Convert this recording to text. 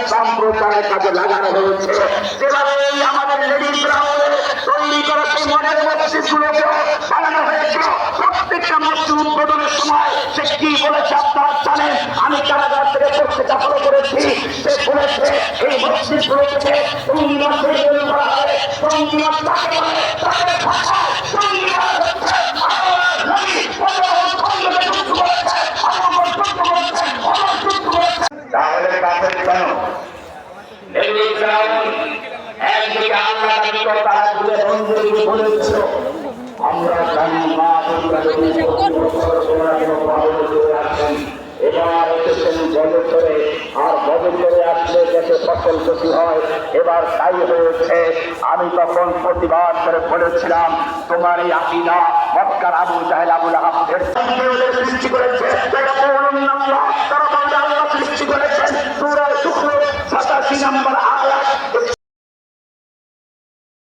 ইসলাম প্রচারের কাজে লাগানো হয়েছে। যেভাবে আমাদের লেডি গ্রাউন্ডে তৈরি করা সেই মডেল মসজিদগুলোকে বানানো হয়েছিল, প্রত্যেকটা মসজিদ উদ্বোধনের সময় সে কি বলেছে আপনারা জানেন। আমি কারাগার থেকে পত্রিকা ফলো করেছি। সে বলেছে এই মসজিদগুলো থেকে সঙ্গীবাদ তৈরি করা হয়। সঙ্গীবাদ তাকে বলে, তাকে ভাষায় সঙ্গীবাদ হচ্ছে তাহলে কাফের কেন? একদিকে আল্লাহ তারা তুলে বন্ধুকে বলেছিল আমরা জানি মা এবার এসেছেন বদল করে, আর বদল করে আসলে দেশে ফসল ক্ষতি হয়। এবার তাই হয়েছে। আমি তখন প্রতিবাদ করে বলেছিলাম তোমার এই আকিদা মক্কার আবু জাহেল আবুল আহাবের সৃষ্টি করেছে।